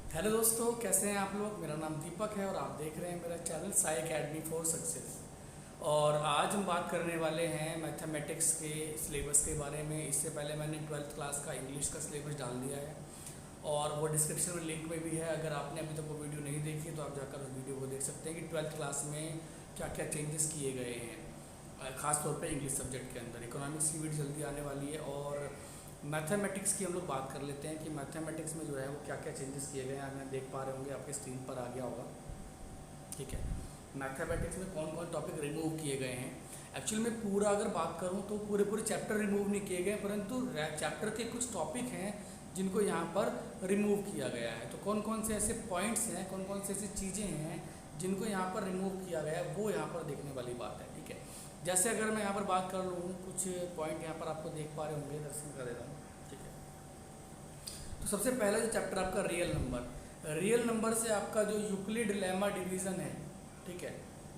Hello दोस्तों, कैसे हैं आप लोग। मेरा नाम दीपक है और आप देख रहे हैं मेरा channel Sai academy for success. और आज हम बात करने वाले हैं मैथमेटिक्स के सिलेबस के बारे में। इससे पहले मैंने 12th क्लास का इंग्लिश का सिलेबस डाल दिया है और वो डिस्क्रिप्शन में लिंक में भी है। अगर आपने अभी तक वो वीडियो नहीं देखी तो आप जाकर उस वीडियो को देख सकते हैं कि 12th क्लास में क्या क्या चेंजेस किए गए हैं, ख़ासतौर पर इंग्लिश सब्जेक्ट के अंदर। इकोनॉमिक्स की वीडियो जल्दी आने वाली है और मैथमेटिक्स की हम लोग बात कर लेते हैं कि मैथमेटिक्स में जो है वो क्या क्या चेंजेस किए गए हैं। आप देख पा रहे होंगे, आपके स्क्रीन पर आ गया होगा। ठीक है, मैथमेटिक्स में कौन कौन टॉपिक रिमूव किए गए हैं। एक्चुअली में पूरा अगर बात करूं तो पूरे चैप्टर रिमूव नहीं किए गए, परंतु चैप्टर के कुछ टॉपिक हैं जिनको यहाँ पर रिमूव किया गया है। तो कौन कौन से ऐसे पॉइंट्स हैं, कौन कौन से ऐसी चीज़ें हैं जिनको यहाँ पर रिमूव किया गया है, वो यहाँ पर देखने वाली बात है। ठीक है, जैसे अगर मैं यहाँ पर बात कर लूँ, कुछ पॉइंट यहाँ पर आपको देख पा रहे होंगे, दर्शन कर देता हूँ। ठीक है, तो सबसे पहला जो चैप्टर आपका रियल नंबर से आपका जो यूक्लिड लेमा डिवीज़न है। ठीक है,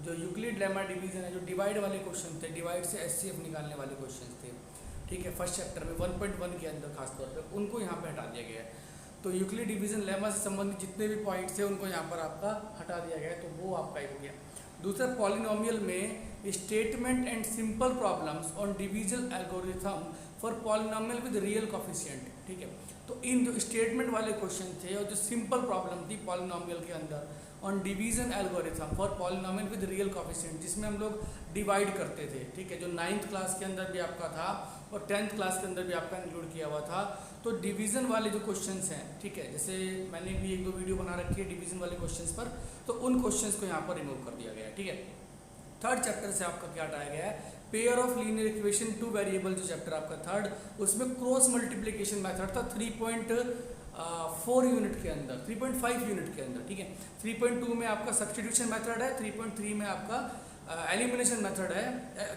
जो यूक्लिड लेमा डिवीज़न है, जो डिवाइड वाले क्वेश्चन थे, डिवाइड से एचसीएफ निकालने वाले क्वेश्चन थे। ठीक है, फर्स्ट चैप्टर में 1.1 के अंदर खासतौर पर उनको यहाँ पे हटा दिया गया है। तो यूक्लिड डिवीज़न लेमा से संबंधित जितने भी पॉइंट्स थे उनको यहाँ पर आपका हटा दिया गया है, तो वो आपका हो गया। दूसरा, पॉलिनोमियल में statement and simple problems on division algorithm for polynomial with real coefficient. ठीक है, तो इन जो स्टेटमेंट वाले क्वेश्चन थे और जो सिंपल प्रॉब्लम थी पॉलिनोमियल के अंदर on division algorithm for polynomial with real coefficient, जिसमें हम लोग डिवाइड करते थे। ठीक है, जो 9th क्लास के अंदर भी आपका था और 10th क्लास के अंदर भी आपका इंक्लूड किया हुआ था। तो डिवीज़न वाले जो क्वेश्चंस हैं, ठीक है, जैसे मैंने भी 1-2 वीडियो बना रखी है डिवीज़न वाले क्वेश्चंस पर, तो उन क्वेश्चंस को यहाँ पर रिमूव कर दिया गया है। ठीक है, थर्ड चैप्टर से आपका क्या हटाया गया है, pair of linear equation two variable. जो चैप्टर आपका थर्ड, उसमें क्रॉस मल्टीप्लिकेशन मेथड था 3.4 यूनिट के अंदर, 3.5 यूनिट के अंदर। ठीक है, 3.2 में आपका सब्स्टिट्यूशन मेथड है, 3.3 में आपका एलिमिनेशन मेथड है,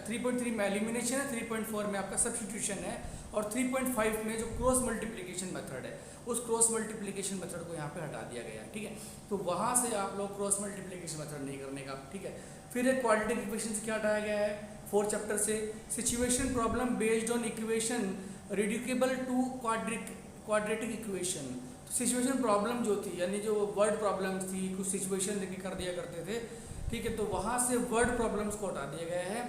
3.3 में एलिमिनेशन है, 3.4 में आपका सब्स्टिट्यूशन है और 3.5 में जो क्रॉस मल्टीप्लिकेशन मेथड है, उस क्रॉस मल्टीप्लिकेशन मेथड को यहाँ पे हटा दिया गया है। ठीक है, तो वहाँ से आप लोग क्रॉस मल्टीप्लिकेशन मेथड नहीं करने का। ठीक है, फिर एक क्वाड्रेटिक इक्वेशन से क्या हटाया गया है, 4th चैप्टर से situation problem based on equation reducible to quadratic equation. तो सिचुएशन प्रॉब्लम जो थी, यानी जो वर्ड प्रॉब्लम्स थी, कुछ सिचुएशन लेके कर दिया करते थे। ठीक है, तो वहाँ से वर्ड प्रॉब्लम्स को हटा दिया गया है।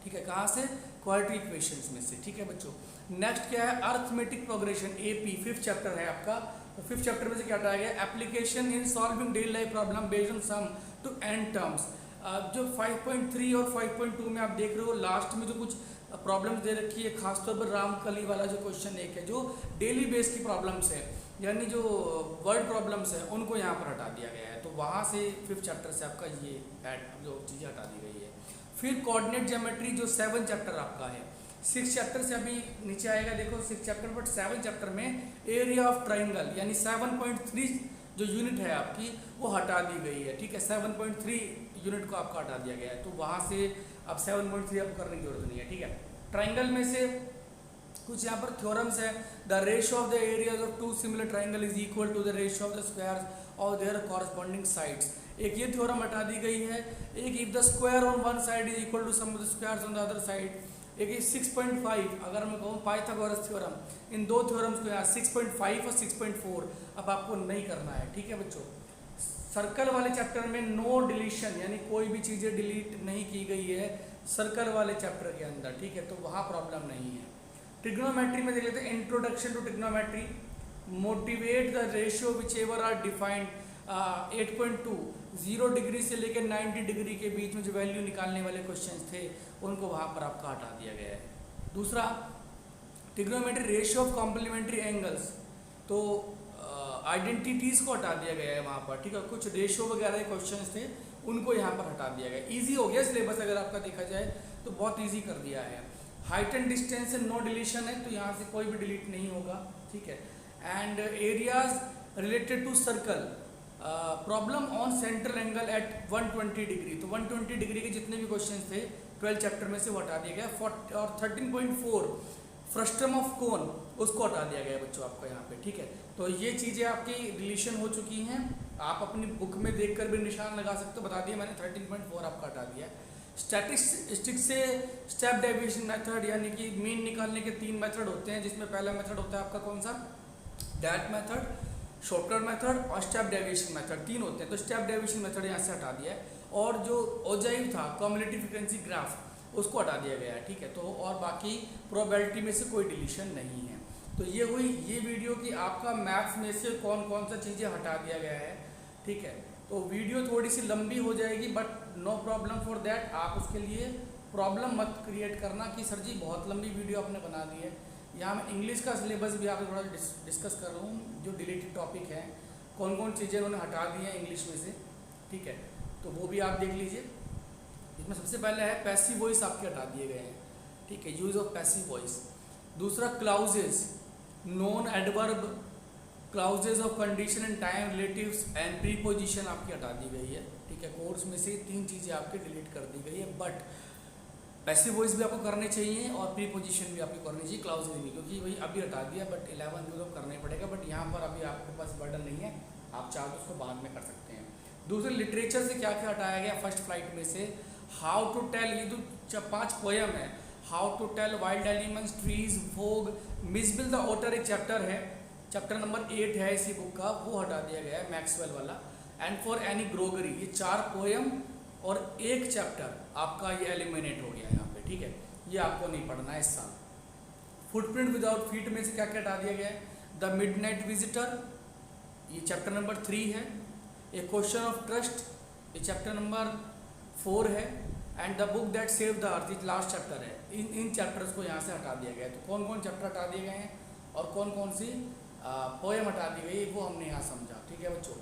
ठीक है, कहाँ से, क्वाड्रेटिक इक्वेशंस में से। ठीक है बच्चों, नेक्स्ट क्या है, arithmetic progression AP, 5th chapter है आपका। तो 5th चैप्टर में से क्या हटाया गया, application in solving daily life problem based on sum to n terms. जो 5.3 और 5.2 में आप देख रहे हो, लास्ट में जो कुछ प्रॉब्लम्स दे रखी है, खासतौर पर रामकली वाला जो क्वेश्चन एक है, जो डेली बेस की प्रॉब्लम्स है, यानी जो वर्ड प्रॉब्लम्स है, उनको यहाँ पर हटा दिया गया है। तो वहाँ से 5th चैप्टर से आपका ये जो चीज़ें हटा दी गई है। फिर कोऑर्डिनेट ज्योमेट्री जो 7th चैप्टर आपका है, 6th चैप्टर से अभी नीचे आएगा, देखो 6th chapter, but 7th chapter में एरिया ऑफ ट्राइंगल यानी 7.3 जो यूनिट है आपकी वो हटा दी गई है। ठीक है, 7.3 यूनिट को आपका हटा दिया गया है, तो वहाँ से अब 7.3 आपको करने की जरूरत नहीं है। ठीक है, ट्राइंगल में से कुछ यहाँ पर थ्योरम्स है, the ratio of the areas of two similar triangle is equal to the ratio of the squares of their corresponding sides. एक ये थ्योरम हटा दी गई है। एक if the square on one side is equal to sum of the squares on the other side. एक 6.5, अगर मैं कहूँ पाइथागोरस थ्योरम, इन दो थ्योरम्स को यहाँ 6.5 और 6.4 अब आपको नहीं करना है। ठीक है बच्चों, सर्कल वाले चैप्टर में नो डिलीशन, यानी कोई भी चीज़ें डिलीट नहीं की गई है सर्कल वाले चैप्टर के अंदर। ठीक है, तो वहाँ प्रॉब्लम नहीं है। ट्रिग्नोमेट्री में देख लेते हैं, introduction to trigonometry, motivate the ratio which ever are defined. 8.2 0 degree से लेकर 90 डिग्री के बीच में जो वैल्यू निकालने वाले क्वेश्चंस थे उनको वहाँ पर आपका हटा दिया गया है। दूसरा, trigonometry ratio of complementary angles, तो आइडेंटिटीज़ को हटा दिया गया है वहाँ पर। ठीक है, कुछ रेशियो वगैरह के क्वेश्चंस थे उनको यहाँ पर हटा दिया गया। ईजी हो गया सिलेबस, अगर आपका देखा जाए तो बहुत ईजी कर दिया है। हाइट एंड डिस्टेंस से नो डिलीशन है, तो यहाँ से कोई भी डिलीट नहीं होगा। ठीक है, and areas related to circle, problem on central angle at 120 degree, तो 120 डिग्री के जितने भी क्वेश्चंस थे 12th चैप्टर में से वो हटा दिया गया। और 13.4 फ्रस्ट्रम ऑफ कोन, उसको हटा दिया गया बच्चों आपको यहाँ पे। ठीक है, तो ये चीज़ें आपकी रिलेशन हो चुकी हैं, आप अपनी बुक में देखकर भी निशान लगा सकते हो, बता दिया मैंने। 13.4 आपका हटा दिया है। स्टैटिस्टिक्स से स्टेप डेविएशन मेथड, यानी कि मीन निकालने के 3 मेथड होते हैं, जिसमें पहला मेथड होता है आपका कौन सा, डैट मेथड, शॉर्टकट मेथड और स्टेप डेविएशन मेथड, 3 होते हैं। तो स्टेप डेविएशन मेथड यहाँ से हटा दिया है, और जो ओजाइव था कम्युलेटिव फ्रीक्वेंसी ग्राफ उसको हटा दिया गया है, ठीक है। तो और बाकी प्रोबेबिलिटी में से कोई डिलीशन नहीं है। तो ये हुई ये वीडियो कि आपका मैथ्स में से कौन कौन सा चीज़ें हटा दिया गया है, ठीक है। तो वीडियो थोड़ी सी लंबी हो जाएगी, but no problem for that. आप उसके लिए प्रॉब्लम मत क्रिएट करना कि सर जी बहुत लंबी वीडियो आपने बना दी है। यहाँ मैं इंग्लिश का सिलेबस भी आपको थोड़ा डिस्कस कर रहा हूँ, जो डिलीटेड टॉपिक है, कौन कौन चीज़ें उन्होंने हटा दी हैं इंग्लिश में से, ठीक है। तो वो भी आप देख लीजिए। इसमें सबसे पहले है पैसिव वॉइस आपके हटा दिए गए हैं, ठीक है, यूज़ ऑफ पैसिव वॉइस। दूसरा clauses, non adverb, clauses of condition and time, relatives and preposition आपकी हटा दी गई है, ठीक है। कोर्स में से 3 चीज़ें आपके डिलीट कर दी गई है, बट पैसिव वॉइस भी आपको करने चाहिए और प्रीपोजिशन भी आपको करनी चाहिए, क्लाउजेज भी, क्योंकि वही अभी हटा दिया, बट 11 को तो करना ही पड़ेगा। बट यहाँ पर अभी आपके पास बर्डन नहीं है, आप चाहो तो उसको बाद में कर सकते हैं। दूसरे लिटरेचर से क्या क्या हटाया गया फर्स्ट फ्लाइट में से, हाउ टू टेल, ये जो 5 पोएम है, how to tell wild elements, trees, fog, Mijbil the otter, एक चैप्टर है, चैप्टर नंबर 8 है इसी बुक का, वो हटा दिया गया है, मैक्सवेल वाला। एंड फॉर एनी ग्रोगरी, ये 4 पोएम और 1 चैप्टर आपका ये एलिमिनेट हो गया यहाँ पे, ठीक है। ये आपको नहीं पढ़ना है इस साल। फुटप्रिंट विदाउट फीट में से क्या क्या हटा दिया गया है, द मिडनाइट विजिटर, ये चैप्टर नंबर 3 है। ए क्वेश्चन ऑफ ट्रस्ट, ये चैप्टर नंबर 4 है। And the book that save the earth, ये लास्ट चैप्टर है। इन चैप्टर्स को यहाँ से हटा दिया गया है। तो कौन कौन चैप्टर हटा दिए गए हैं और कौन कौन सी पोएम हटा दी गई, वो हमने यहाँ समझा, ठीक है बच्चों।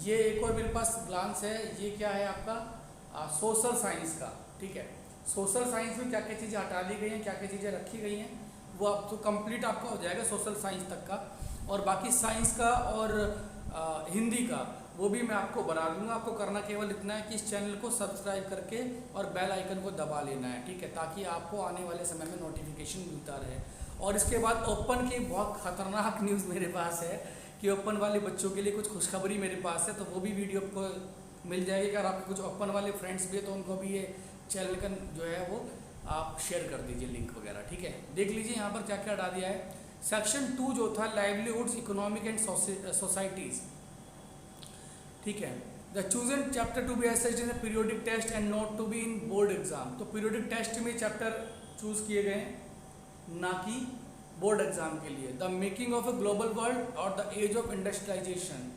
ये एक और मेरे पास ग्लांस है, ये क्या है आपका सोशल साइंस का, ठीक है। सोशल साइंस में क्या क्या चीज़ें हटा दी गई हैं, क्या क्या चीज़ें रखी गई हैं, वो आप तो कंप्लीट आपका हो जाएगा सोशल साइंस तक का। और बाकी साइंस का और हिंदी का वो भी मैं आपको बना दूंगा। आपको करना केवल इतना है कि इस चैनल को सब्सक्राइब करके और बेल आइकन को दबा लेना है, ठीक है, ताकि आपको आने वाले समय में नोटिफिकेशन मिलता रहे। और इसके बाद ओपन की बहुत खतरनाक न्यूज़ मेरे पास है कि ओपन वाले बच्चों के लिए कुछ खुशखबरी मेरे पास है, तो वो भी वीडियो आपको मिल जाएगी। अगर आपके कुछ ओपन वाले फ्रेंड्स भी है तो उनको भी ये चैनल का जो है वो आप शेयर कर दीजिए लिंक वगैरह, ठीक है। देख लीजिए यहाँ पर क्या क्या हटा दिया है। सेक्शन 2 जो था लाइवलीहुड्स, इकोनॉमिक एंड सोसाइटीज़, ठीक है। The chosen chapter to be assessed in periodic test and not to be in board exam, तो पीरियोडिक टेस्ट में चैप्टर चूज किए गए हैं, ना कि बोर्ड एग्जाम के लिए। The making of a global world और द एज ऑफ इंडस्ट्रियलाइजेशन,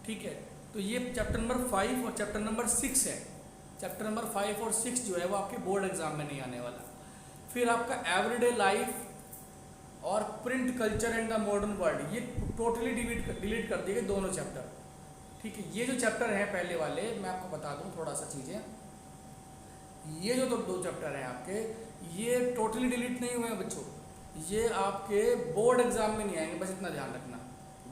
ठीक है। तो ये चैप्टर नंबर 5 और चैप्टर नंबर 6 है। चैप्टर नंबर 5 और 6 जो है वो आपके बोर्ड एग्जाम में नहीं आने वाला। फिर आपका एवरीडे लाइफ और print culture and the modern world, ये टोटली डिलीट कर दिए गए दोनों चैप्टर, ठीक है। ये जो चैप्टर हैं पहले वाले, मैं आपको बता दूं थोड़ा सा चीज़ें, ये जो 2 चैप्टर हैं आपके, ये टोटली डिलीट नहीं हुए हैं बच्चों, ये आपके बोर्ड एग्जाम में नहीं आएंगे, बस इतना ध्यान रखना।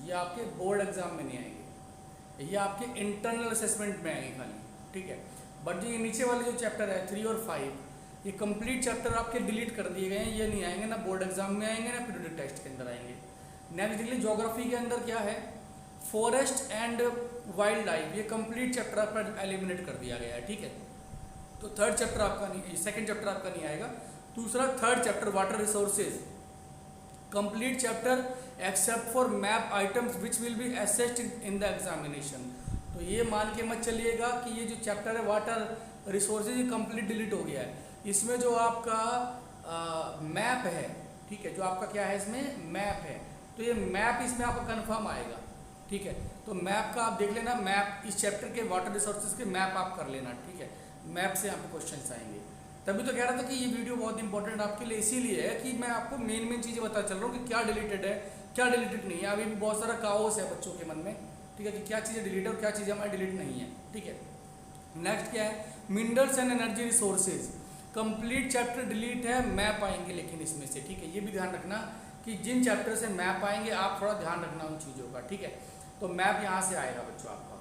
ये आपके बोर्ड एग्जाम में नहीं आएंगे, ये आपके इंटरनल असेसमेंट में आएंगे खाली, ठीक है। बट जो ये नीचे वाले जो चैप्टर है 3 और 5, ये कंप्लीट चैप्टर आपके डिलीट कर दिए गए हैं, ये नहीं आएंगे, ना बोर्ड एग्जाम में आएंगे ना पीरियोडिक टेस्ट के अंदर आएंगे। नेक्स्ट देख लीजिए, ज्योग्राफी के अंदर क्या है, फॉरेस्ट एंड वाइल्ड लाइफ, ये कंप्लीट चैप्टर आपका एलिमिनेट कर दिया गया है, ठीक है। तो थर्ड चैप्टर आपका नहीं, सेकंड चैप्टर आपका नहीं आएगा। दूसरा third chapter water resources, complete chapter except for map items which will be assessed in the examination. तो ये मान के मत चलिएगा कि ये जो चैप्टर है वाटर रिसोर्सेज ये कंप्लीट डिलीट हो गया है। इसमें जो आपका मैप है, ठीक है, जो आपका क्या है इसमें मैप है, तो ये मैप इसमें आपका कन्फर्म आएगा, ठीक है। तो मैप का आप देख लेना, मैप इस चैप्टर के वाटर रिसोर्सेज के मैप आप कर लेना, ठीक है। मैप से यहाँ पे क्वेश्चन आएंगे। तभी तो कह रहा था कि ये वीडियो बहुत इंपॉर्टेंट आपके लिए इसीलिए है कि मैं आपको मेन चीज़ें बता चल रहा हूँ कि क्या डिलीटेड है क्या डिलीटेड नहीं है। अभी भी बहुत सारा काओस है बच्चों के मन में, ठीक है, कि क्या चीज़ें डिलीट है और क्या चीज़ें हमारी डिलीट नहीं है, ठीक है। नेक्स्ट क्या है, minerals and energy resources, complete chapter delete है, मैप आएंगे लेकिन इसमें से, ठीक है। ये भी ध्यान रखना कि जिन चैप्टर से मैप आएंगे आप थोड़ा ध्यान रखना उन चीज़ों का, ठीक है। तो मैप यहाँ से आएगा बच्चों आपका।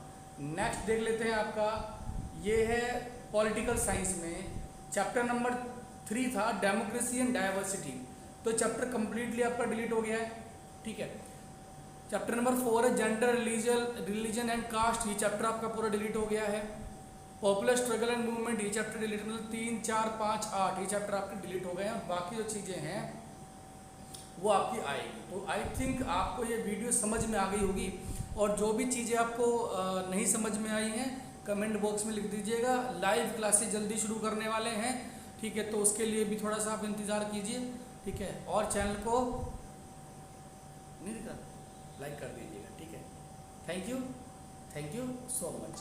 नेक्स्ट देख लेते हैं, आपका ये है पॉलिटिकल साइंस में चैप्टर नंबर 3 था डेमोक्रेसी एंड डाइवर्सिटी, तो चैप्टर कंप्लीटली आपका डिलीट हो गया है, ठीक है। चैप्टर नंबर 4 है जेंडर रिलीजन एंड कास्ट, ये चैप्टर आपका पूरा डिलीट हो गया है। पॉपुलर स्ट्रगल एंड मूवमेंट, ये चैप्टर डिलीट, मतलब 3, 4, 5, 8 ये चैप्टर आपके डिलीट हो गए हैं। बाकी जो चीज़ें हैं वो आपकी आएगी। तो आई थिंक आपको ये वीडियो समझ में आ गई होगी और जो भी चीज़ें आपको नहीं समझ में आई हैं कमेंट बॉक्स में लिख दीजिएगा। लाइव क्लासेस जल्दी शुरू करने वाले हैं, ठीक है, तो उसके लिए भी थोड़ा सा आप इंतज़ार कीजिए, ठीक है, और चैनल को नहीं दिखा लाइक कर दीजिएगा, ठीक है। Thank you so much.